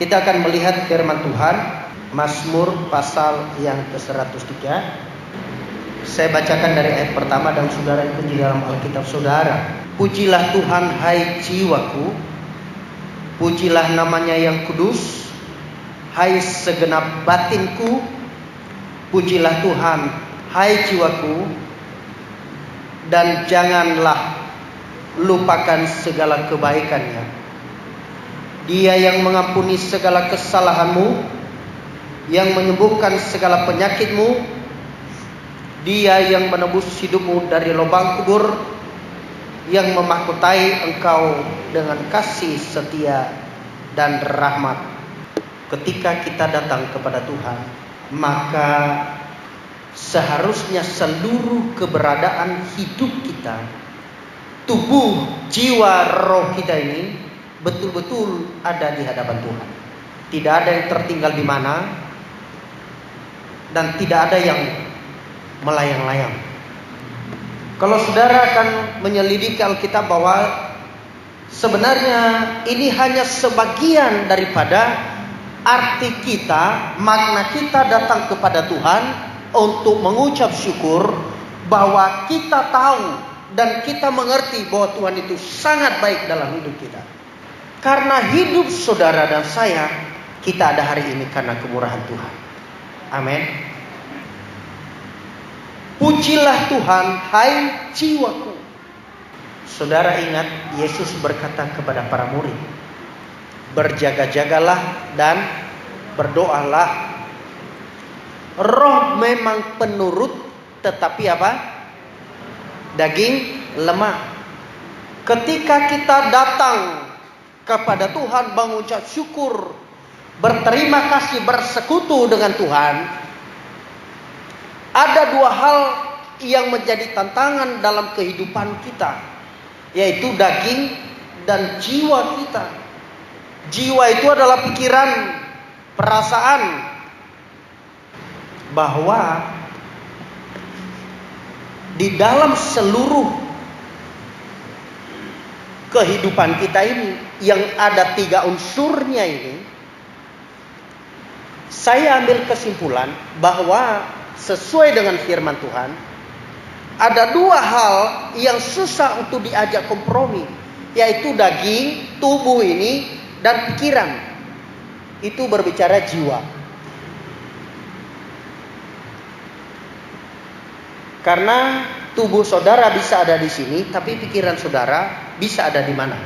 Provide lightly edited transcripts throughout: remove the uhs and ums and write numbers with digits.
Kita akan melihat firman Tuhan, Mazmur pasal yang ke-103. Saya bacakan dari ayat pertama dan saudara ikuti dalam Alkitab saudara. Pujilah Tuhan hai jiwaku, pujilah namanya yang kudus, hai segenap batinku. Pujilah Tuhan hai jiwaku, dan janganlah lupakan segala kebaikannya. Dia yang mengampuni segala kesalahanmu, yang menyembuhkan segala penyakitmu. Dia yang menebus hidupmu dari lubang kubur, yang memahkotai engkau dengan kasih setia dan rahmat. Ketika kita datang kepada Tuhan, maka seharusnya seluruh keberadaan hidup kita, tubuh, jiwa, roh kita ini betul-betul ada di hadapan Tuhan. Tidak ada yang tertinggal di mana, dan tidak ada yang melayang-layang. Kalau saudara akan menyelidiki Alkitab bahwa sebenarnya ini hanya sebagian daripada arti kita, makna kita datang kepada Tuhan untuk mengucap syukur bahwa kita tahu dan kita mengerti bahwa Tuhan itu sangat baik dalam hidup kita. Karena hidup saudara dan saya, kita ada hari ini karena kemurahan Tuhan. Amin. Pujilah Tuhan hai jiwaku. Saudara ingat Yesus berkata kepada para murid, berjaga-jagalah dan berdoalah. Roh memang penurut, tetapi apa? Daging lemah. Ketika kita datang kepada Tuhan mengucap syukur, berterima kasih, bersekutu dengan Tuhan, ada dua hal yang menjadi tantangan dalam kehidupan kita, yaitu daging dan jiwa kita. Jiwa itu adalah pikiran, perasaan, bahwa di dalam seluruh kehidupan kita ini yang ada 3 unsurnya ini, saya ambil kesimpulan bahwa sesuai dengan firman Tuhan, ada 2 hal yang susah untuk diajak kompromi, yaitu daging, tubuh ini, dan pikiran. Itu berbicara jiwa. Karena tubuh saudara bisa ada di sini, tapi pikiran saudara bisa ada di mana?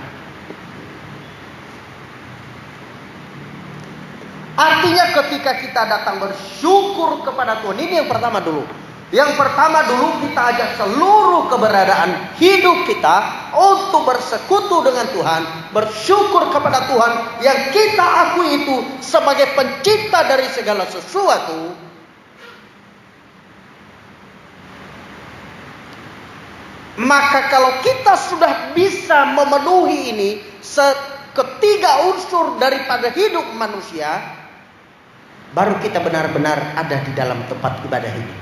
Artinya ketika kita datang bersyukur kepada Tuhan, ini yang pertama dulu. Yang pertama dulu kita ajak seluruh keberadaan hidup kita untuk bersekutu dengan Tuhan, bersyukur kepada Tuhan yang kita akui itu sebagai pencipta dari segala sesuatu. Maka kalau kita sudah bisa memenuhi ini, ketiga unsur daripada hidup manusia, baru kita benar-benar ada di dalam tempat ibadah ini.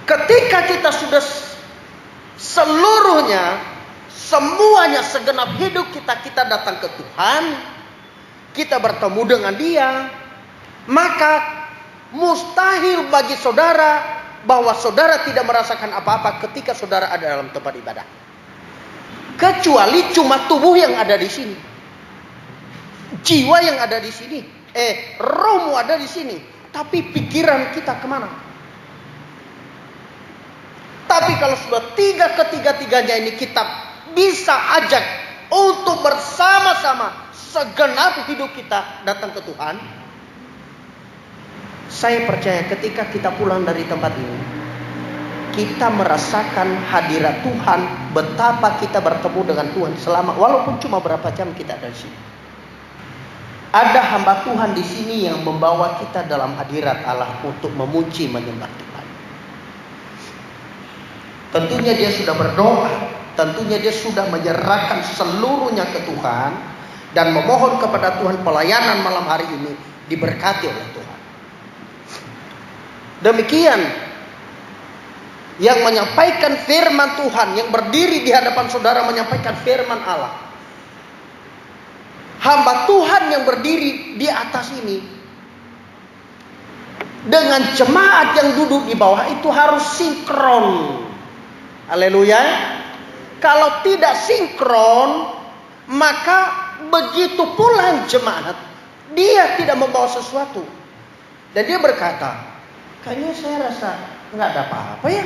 Ketika kita sudah semuanya segenap hidup kita datang ke Tuhan, kita bertemu dengan Dia, maka mustahil bagi saudara bahwa saudara tidak merasakan apa-apa ketika saudara ada dalam tempat ibadah. Kecuali cuma tubuh yang ada di sini, jiwa yang ada di sini, rohmu ada di sini, tapi pikiran kita kemana? Tapi kalau sudah ketiga-tiganya ini kita bisa ajak untuk bersama-sama segenap hidup kita datang ke Tuhan, saya percaya ketika kita pulang dari tempat ini, kita merasakan hadirat Tuhan, betapa kita bertemu dengan Tuhan selama, walaupun cuma berapa jam kita ada di sini. Ada hamba Tuhan di sini yang membawa kita dalam hadirat Allah untuk memuji menyembah Tuhan. Tentunya dia sudah berdoa, tentunya dia sudah menyerahkan seluruhnya ke Tuhan dan memohon kepada Tuhan pelayanan malam hari ini diberkati oleh Tuhan. Demikian yang menyampaikan firman Tuhan, yang berdiri di hadapan saudara menyampaikan firman Allah. hamba Tuhan yang berdiri di atas ini dengan jemaat yang duduk di bawah itu harus sinkron. Haleluya. Kalau tidak sinkron, maka begitu pulang jemaat, dia tidak membawa sesuatu. Dan dia berkata, kayaknya saya rasa nggak ada apa-apa ya.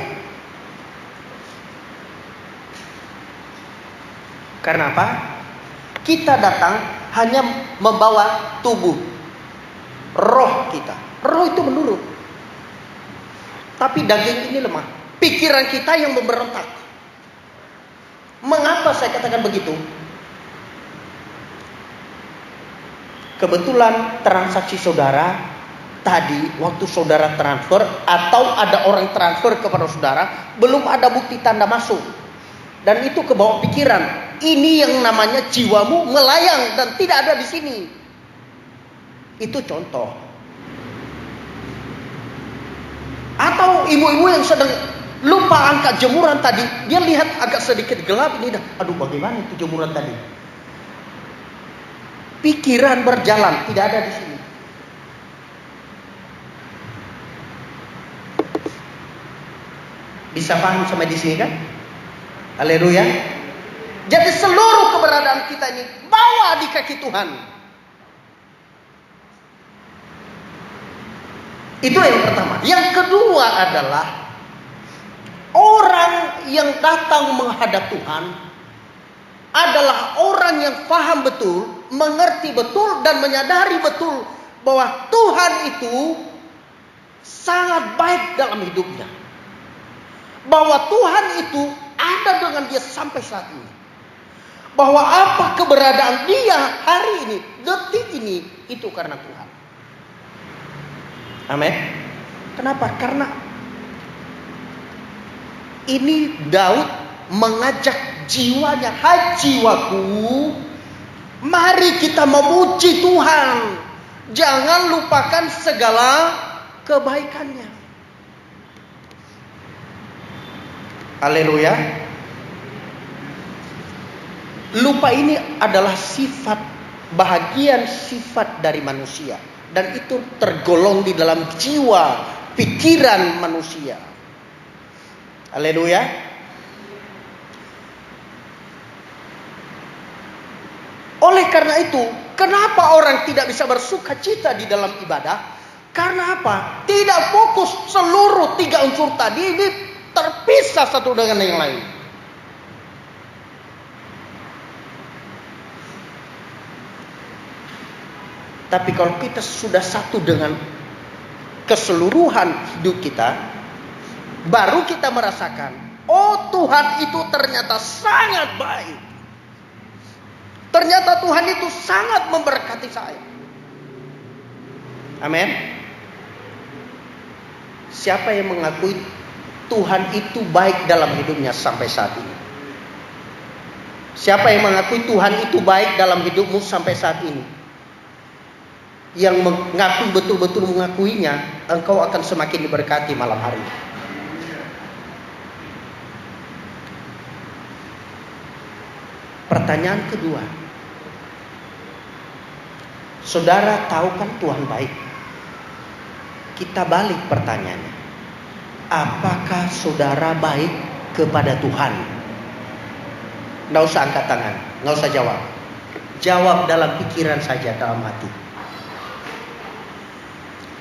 Karena apa? Kita datang hanya membawa tubuh, roh kita. Roh itu menurut. Tapi daging ini lemah. Pikiran kita yang memberontak. Mengapa saya katakan begitu? Kebetulan transaksi saudara tadi waktu saudara transfer atau ada orang transfer kepada saudara, belum ada bukti tanda masuk. Dan itu ke bawah pikiran. Ini yang namanya jiwamu melayang dan tidak ada di sini. Itu contoh. Atau ibu-ibu yang sedang lupa angkat jemuran tadi, dia lihat agak sedikit gelap ini dah. Aduh, bagaimana itu jemuran tadi? Pikiran berjalan, tidak ada di sini. Bisa paham sampai di sini kan? Haleluya. Jadi seluruh keberadaan kita ini bawa di kaki Tuhan. Itu yang pertama. Yang kedua adalah orang yang datang menghadap Tuhan adalah orang yang paham betul, mengerti betul dan menyadari betul bahwa Tuhan itu sangat baik dalam hidupnya. Bahwa Tuhan itu ada dengan dia sampai saat ini. Bahwa apa keberadaan dia hari ini, detik ini, itu karena Tuhan. Amin. Kenapa? Karena ini Daud mengajak jiwanya, hai jiwaku, mari kita memuji Tuhan. Jangan lupakan segala kebaikannya. Haleluya. Lupa ini adalah sifat, bahagian sifat dari manusia. Dan itu tergolong di dalam jiwa, pikiran manusia. Haleluya. Oleh karena itu, kenapa orang tidak bisa bersuka cita di dalam ibadah? Karena apa? Tidak fokus seluruh 3 unsur tadi ini terpisah satu dengan yang lain. Tapi kalau kita sudah satu dengan keseluruhan hidup kita, baru kita merasakan, oh Tuhan itu ternyata sangat baik. Ternyata Tuhan itu sangat memberkati saya. Amin. Siapa yang mengakui Tuhan itu baik dalam hidupnya sampai saat ini? Siapa yang mengakui Tuhan itu baik dalam hidupmu sampai saat ini? Yang mengaku betul-betul mengakuinya, engkau akan semakin diberkati malam hari. Pertanyaan kedua, saudara tahu kan Tuhan baik? Kita balik pertanyaannya, apakah saudara baik kepada Tuhan? Nggak usah angkat tangan, nggak usah jawab. Jawab dalam pikiran saja, dalam hati.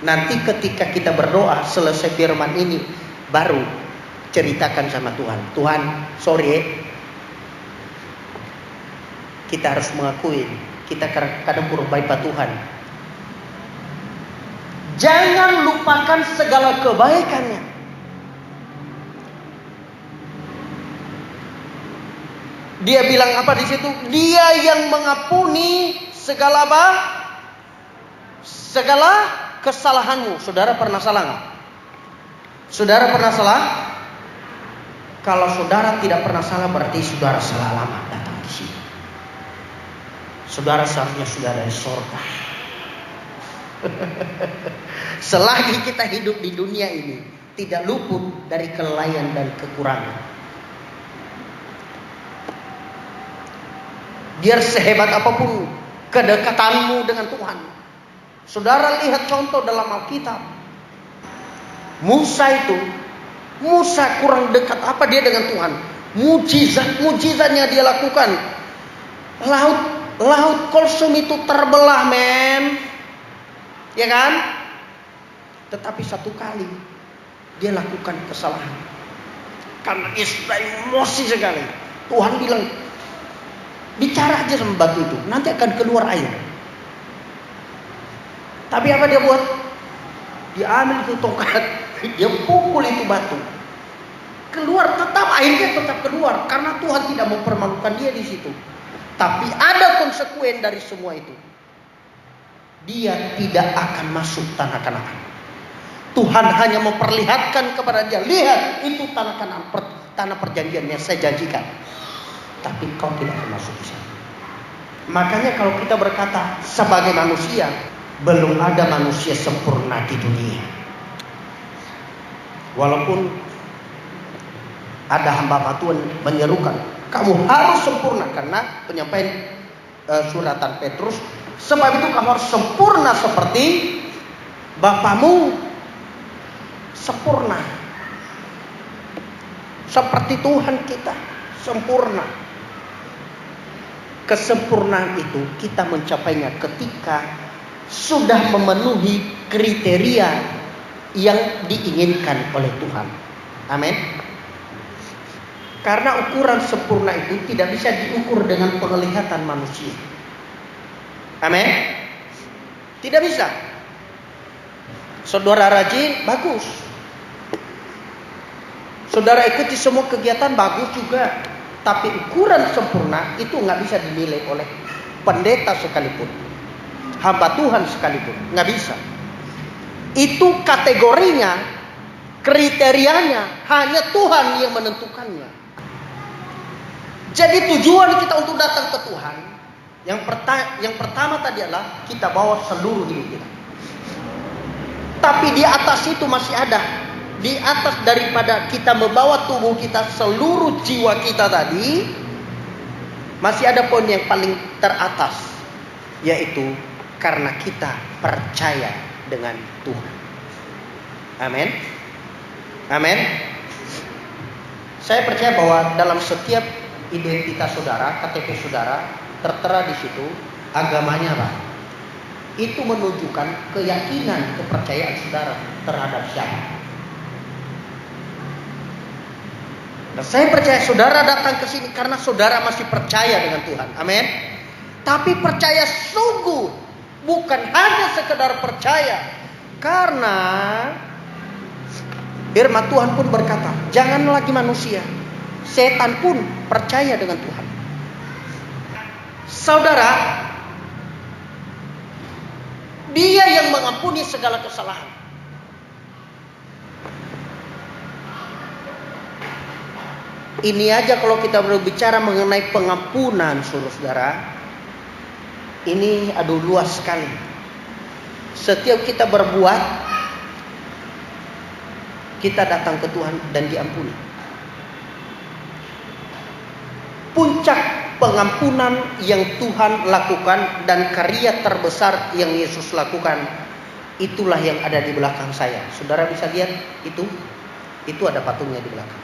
Nanti ketika kita berdoa selesai firman ini, baru ceritakan sama Tuhan. Tuhan, sorry, kita harus mengakui kita kadang kurang baik pada Tuhan. Jangan lupakan segala kebaikannya. Dia bilang apa di situ? Dia yang mengampuni segala apa? Segala kesalahanmu. Saudara pernah salah nggak? Saudara pernah salah? Kalau saudara tidak pernah salah, berarti saudara salah lama datang di sini. Saudara seharusnya sudah dari surga. Selagi kita hidup di dunia ini, tidak luput dari kelalaian dan kekurangan. Biar sehebat apapun kedekatanmu dengan Tuhan. Saudara lihat contoh dalam Alkitab. Musa kurang dekat apa dia dengan Tuhan? Mujizatnya dia lakukan. Laut Kulsum itu terbelah, men. Ya kan? Tetapi satu kali dia lakukan kesalahan. Karena Israel emosi sekali. Tuhan bilang, bicara aja sama batu itu, nanti akan keluar air. Tapi apa dia buat? Dia ambil itu tongkat, dia pukul itu batu. Keluar, airnya tetap keluar. Karena Tuhan tidak mempermalukan dia di situ. Tapi ada konsekuen dari semua itu. Dia tidak akan masuk tanah Kanaan. Tuhan hanya memperlihatkan kepada dia, lihat itu tanah Kanaan, tanah perjanjian yang saya janjikan. Tapi kau tidak akan masuk di sana. Makanya kalau kita berkata sebagai manusia, belum ada manusia sempurna di dunia. Walaupun ada hamba Tuhan menyerukan, kamu harus sempurna, karena penyampaian suratan Petrus, sebab itu kamu harus sempurna seperti Bapamu sempurna. Seperti Tuhan kita sempurna. Kesempurnaan itu kita mencapainya ketika sudah memenuhi kriteria yang diinginkan oleh Tuhan. Amin. Karena ukuran sempurna itu tidak bisa diukur dengan penglihatan manusia. Amin. Tidak bisa. Saudara rajin, bagus. Saudara ikuti semua kegiatan, bagus juga. Tapi ukuran sempurna itu nggak bisa dinilai oleh pendeta sekalipun, hamba Tuhan sekalipun, nggak bisa. Itu kategorinya, kriterianya hanya Tuhan yang menentukannya. Jadi tujuan kita untuk datang ke Tuhan, yang pertama tadi adalah kita bawa seluruh hidup kita. Tapi di atas itu masih ada. Di atas daripada kita membawa tubuh kita, seluruh jiwa kita tadi, masih ada poin yang paling teratas, yaitu karena kita percaya dengan Tuhan. Amin. Amin. Saya percaya bahwa dalam setiap identitas saudara, KTP saudara, tertera di situ agamanya apa? Itu menunjukkan keyakinan, kepercayaan saudara terhadap siapa. Nah, saya percaya saudara datang ke sini karena saudara masih percaya dengan Tuhan. Amin. Tapi percaya sungguh, bukan hanya sekedar percaya. Karena firman Tuhan pun berkata, jangan lagi manusia, setan pun percaya dengan Tuhan. Saudara, Dia yang mengampuni segala kesalahan. Ini aja kalau kita berbicara mengenai pengampunan, saudara, ini aduh luas sekali. Setiap kita berbuat, kita datang ke Tuhan dan diampuni. Puncak pengampunan yang Tuhan lakukan dan karya terbesar yang Yesus lakukan, itulah yang ada di belakang saya. Saudara bisa lihat itu ada patungnya di belakang.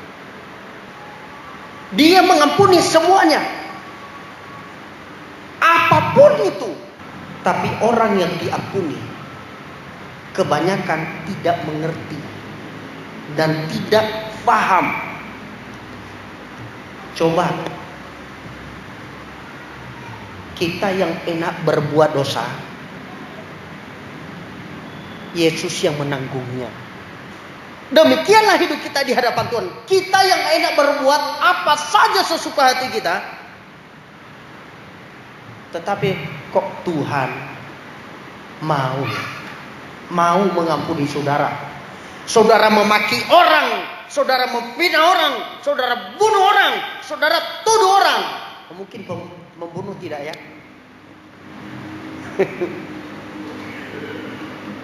Dia mengampuni semuanya, apapun itu. Tapi orang yang diampuni kebanyakan tidak mengerti dan tidak paham. Coba kita yang enak berbuat dosa, Yesus yang menanggungnya. Demikianlah hidup kita di hadapan Tuhan. Kita yang enak berbuat apa saja sesuka hati kita. Tetapi kok Tuhan mau mengampuni saudara. Saudara memaki orang, saudara memfitnah orang, saudara bunuh orang, saudara tuduh orang. Mungkin membunuh tidak ya?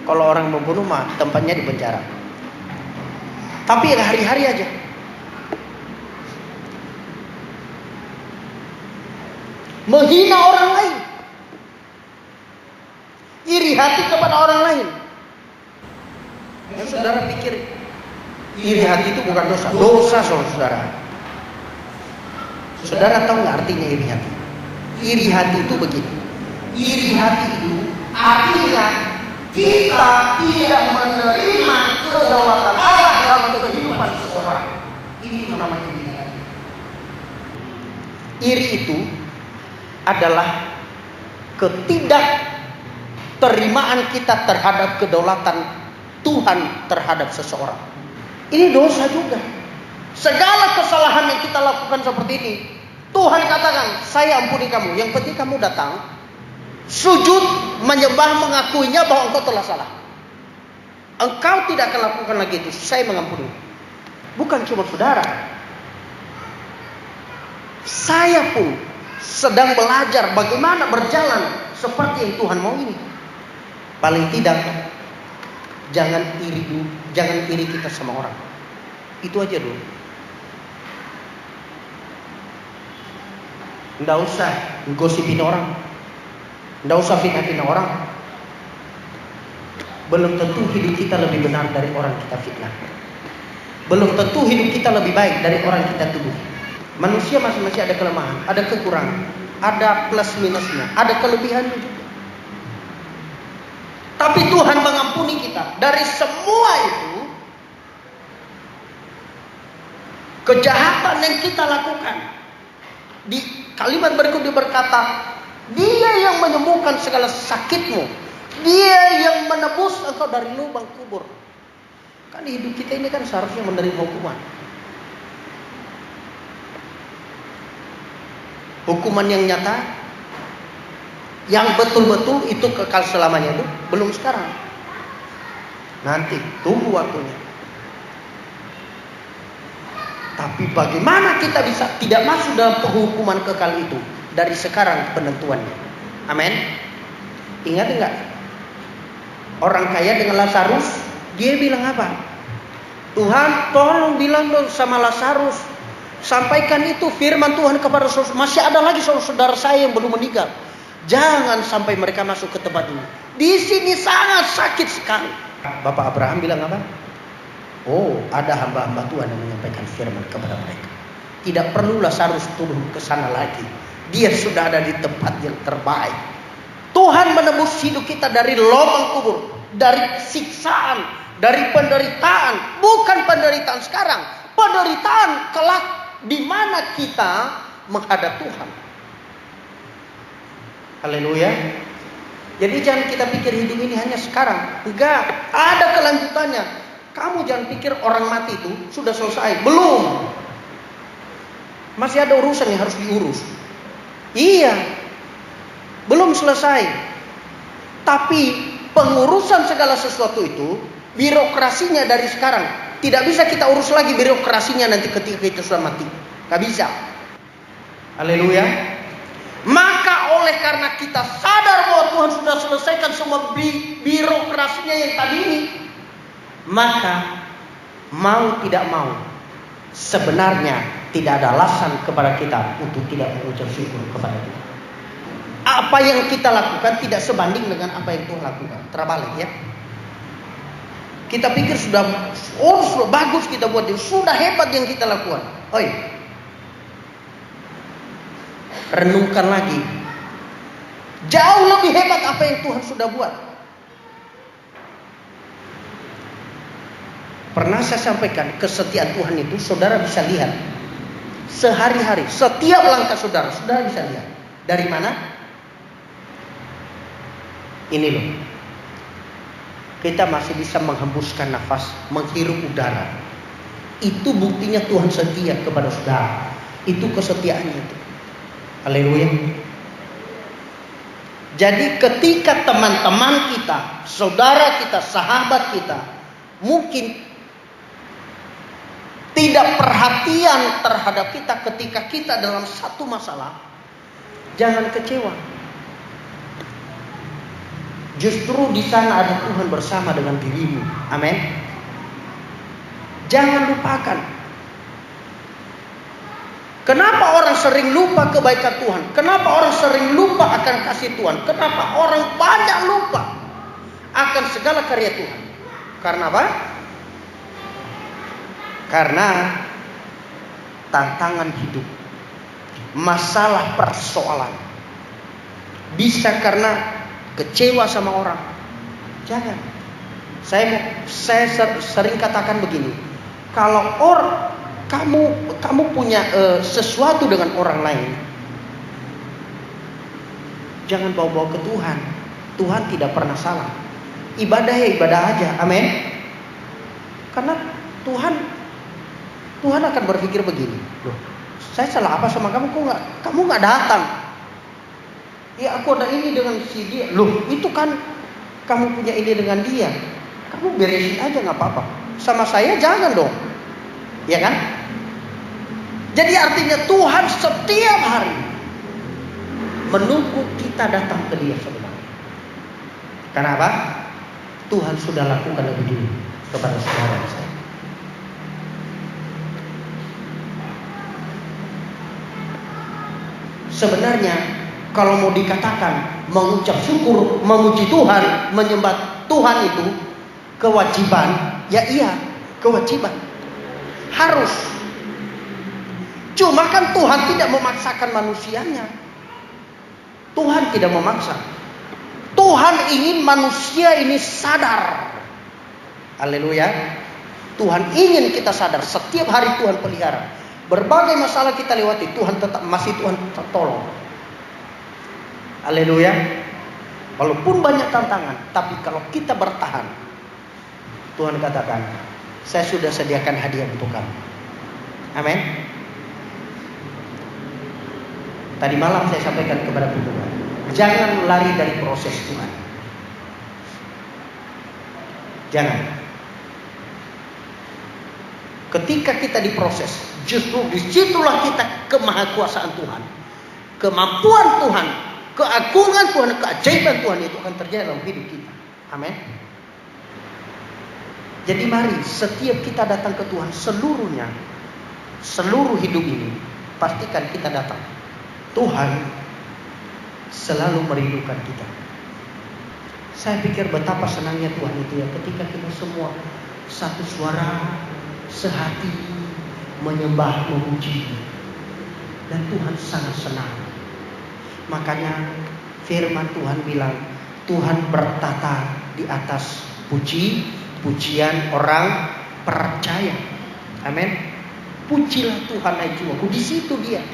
Kalau orang membunuh mah tempatnya di penjara. Tapi hari-hari aja. Menghina orang lain. iri hati kepada orang lain. Saudara pikir iri hati itu bukan dosa? Dosa, saudara. Saudara tahu nggak artinya iri hati? Iri hati itu begini. Iri hati itu artinya kita tidak menerima kedaulatan Allah dalam kehidupan seseorang. Ini namanya iri hati. Iri itu adalah ketidakterimaan kita terhadap kedaulatan Tuhan terhadap seseorang. Ini dosa juga. Segala kesalahan yang kita lakukan seperti ini, Tuhan katakan, saya ampuni kamu. Yang penting kamu datang, sujud, menyembah, mengakuinya bahwa engkau telah salah. Engkau tidak akan lakukan lagi itu. Saya mengampuni. Bukan cuma saudara. Saya pun sedang belajar bagaimana berjalan seperti yang Tuhan mau ini. Paling tidak, jangan iri kita sama orang. Itu aja dulu. Nggak usah gosipin orang. Nggak usah fitnah orang. Belum tentu hidup kita lebih benar dari orang kita fitnah. Belum tentu hidup kita lebih baik dari orang kita tuduh. Manusia masing-masing ada kelemahan, ada kekurangan, ada plus minusnya, ada kelebihannya juga. Tapi Tuhan mengampuni kita dari semua itu. Kejahatan yang kita lakukan. Di kalimat berikut dia berkata, Dia yang menyembuhkan segala sakitmu. Dia yang menebus engkau dari lubang kubur. Kan hidup kita ini kan seharusnya menerima hukuman. Hukuman yang nyata, yang betul-betul itu kekal selamanya itu belum sekarang. Nanti tunggu waktunya. Tapi bagaimana kita bisa tidak masuk dalam penghukuman kekal itu dari sekarang penentuannya? Amin. Ingat enggak? Orang kaya dengan Lazarus, dia bilang apa? Tuhan, tolong bilang dong sama Lazarus, sampaikan itu firman Tuhan kepada saudara. Masih ada lagi saudara saya yang belum meninggal. Jangan sampai mereka masuk ke tempat ini. Di sini sangat sakit sekali. Bapak Abraham bilang apa? Oh, ada hamba-hamba Tuhan yang menyampaikan firman kepada mereka. Tidak perlu Lazarus turun ke sana lagi. Dia sudah ada di tempat yang terbaik. Tuhan menebus hidup kita dari lubang kubur, dari siksaan, dari penderitaan. Bukan penderitaan sekarang, penderitaan kelak di mana kita menghadap Tuhan. Haleluya. Jadi jangan kita pikir hidup ini hanya sekarang. Enggak, ada kelanjutannya. Kamu jangan pikir orang mati itu sudah selesai. Belum. Masih ada urusan yang harus diurus. Iya. Belum selesai. Tapi pengurusan segala sesuatu itu, birokrasinya dari sekarang. Tidak bisa kita urus lagi birokrasinya nanti ketika kita sudah mati. Gak bisa. Haleluya. Maka oleh karena kita sadar bahwa Tuhan sudah selesaikan semua birokrasinya yang tadi ini, maka mau tidak mau sebenarnya tidak ada alasan kepada kita untuk tidak mengucap syukur kepada Tuhan. Apa yang kita lakukan tidak sebanding dengan apa yang Tuhan lakukan. Terbalik ya. Kita pikir sudah bagus kita buat ini, sudah hebat yang kita lakukan. Oi, renungkan lagi. Jauh lebih hebat apa yang Tuhan sudah buat. Pernah saya sampaikan, kesetiaan Tuhan itu saudara bisa lihat sehari-hari, setiap langkah saudara bisa lihat. Dari mana? Ini loh. Kita masih bisa menghembuskan nafas, menghirup udara. Itu buktinya Tuhan setia kepada saudara. Itu kesetiaannya itu. Haleluya. Jadi ketika teman-teman kita, saudara kita, sahabat kita mungkin tidak perhatian terhadap kita ketika kita dalam satu masalah, jangan kecewa. Justru di sana ada Tuhan bersama dengan dirimu. Amin. Jangan lupakan. Kenapa orang sering lupa kebaikan Tuhan? Kenapa orang sering lupa akan kasih Tuhan? Kenapa orang banyak lupa? akan segala karya Tuhan. Karena apa? Karena tantangan hidup, masalah persoalan. Bisa karena kecewa sama orang. Jangan. Saya sering katakan begini. Kalau kamu punya sesuatu dengan orang lain, jangan bawa-bawa ke Tuhan. Tuhan tidak pernah salah. Ibadah ya ibadah aja. Amin. Karena Tuhan akan berpikir begini. Loh, saya salah apa sama kamu? Kamu nggak datang? Ya aku ada ini dengan si dia. Loh, itu kan kamu punya ini dengan dia. Kamu beresin aja nggak apa-apa. Sama saya jangan dong. Ya kan? Jadi artinya Tuhan setiap hari menunggu kita datang ke dia sebenarnya. Kenapa? Tuhan sudah lakukan lebih dulu kepada saudara saya. Sebenarnya kalau mau dikatakan mengucap syukur, memuji Tuhan, menyembah Tuhan itu kewajiban, ya iya, kewajiban. Harus. Cuma kan Tuhan tidak memaksakan manusianya. Tuhan tidak memaksa. Tuhan ingin manusia ini sadar. Haleluya. Tuhan ingin kita sadar. Setiap hari Tuhan pelihara. Berbagai masalah kita lewati, Tuhan tetap masih Tuhan tolong. Haleluya. Walaupun banyak tantangan, tapi kalau kita bertahan, Tuhan katakan, saya sudah sediakan hadiah untuk kamu. Amin. Tadi malam saya sampaikan kepada Tuhan, jangan lari dari proses Tuhan. Jangan. Ketika kita diproses, justru disitulah kita kemahakuasaan Tuhan, kemampuan Tuhan, keagungan Tuhan, keajaiban Tuhan itu akan terjadi dalam hidup kita. Amin. Jadi mari setiap kita datang ke Tuhan seluruhnya, seluruh hidup ini, pastikan kita datang. Tuhan selalu merindukan kita. Saya pikir betapa senangnya Tuhan itu ya, ketika kita semua satu suara, sehati menyembah, memuji, dan Tuhan sangat senang. Makanya firman Tuhan bilang, Tuhan bertata di atas pujian orang percaya. Amin. Pujilah Tuhan hai jiwaku. Di situ dia.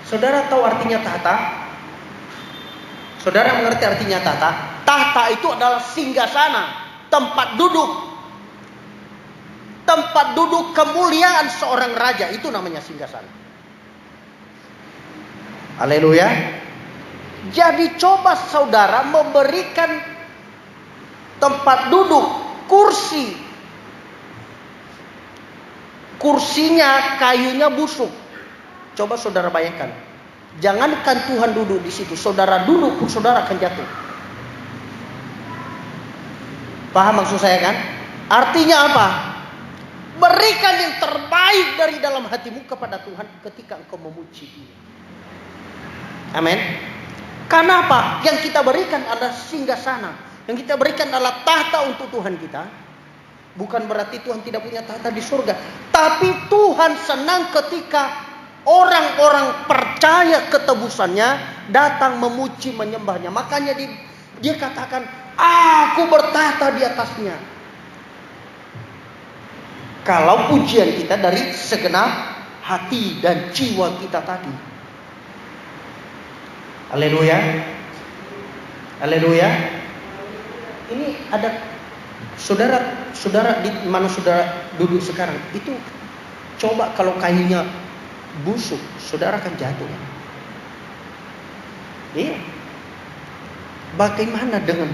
Saudara tahu artinya tahta? Saudara mengerti artinya tahta? Tahta itu adalah singgasana, tempat duduk. Tempat duduk kemuliaan seorang raja, itu namanya singgasana. Haleluya. Jadi coba saudara memberikan tempat duduk, kursi. Kursinya kayunya busuk. Coba saudara bayangkan. Jangankan Tuhan duduk di situ, saudara duduk pun saudara akan jatuh. Paham maksud saya kan? Artinya apa? Berikan yang terbaik dari dalam hatimu kepada Tuhan ketika engkau memuji Dia. Amin. Karena apa? Yang kita berikan adalah singgasana. Yang kita berikan adalah tahta untuk Tuhan kita. Bukan berarti Tuhan tidak punya tahta di surga. Tapi Tuhan senang ketika orang-orang percaya ketebusannya datang memuji, menyembahnya. Makanya dia katakan, aku bertahta di atasnya. Kalau pujian kita dari segenap hati dan jiwa kita tadi. Haleluya. Haleluya. Ini ada saudara di mana saudara duduk sekarang. Itu coba kalau kayunya busuk, saudara akan jatuh. Iya. Bagaimana dengan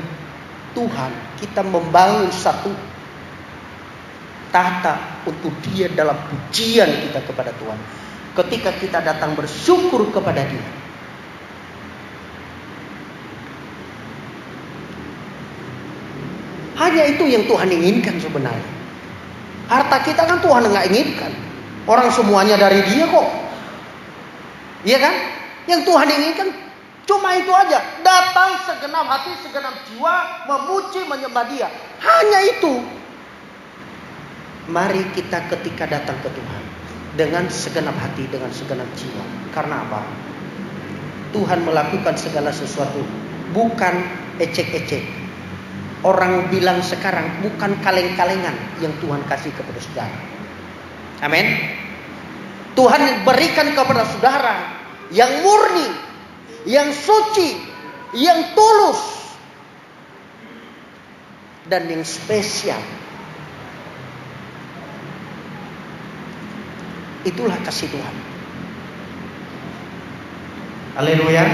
Tuhan? Kita membangun satu tahta untuk Dia dalam pujian kita kepada Tuhan. Ketika kita datang bersyukur kepada Dia. Hanya itu yang Tuhan inginkan sebenarnya. Harta kita kan Tuhan nggak inginkan. Orang semuanya dari Dia kok. Iya kan? Yang Tuhan inginkan Cuma itu aja. Datang segenap hati, segenap jiwa, memuji, menyembah Dia. Hanya itu. Mari kita ketika datang ke Tuhan dengan segenap hati, dengan segenap jiwa. Karena apa? Tuhan melakukan segala sesuatu, bukan ecek-ecek. Orang bilang sekarang bukan kaleng-kalengan yang Tuhan kasih kepada saudara. Amin. Tuhan berikan kepada saudara yang murni, yang suci, yang tulus, dan yang spesial. Itulah kasih Tuhan. Haleluya.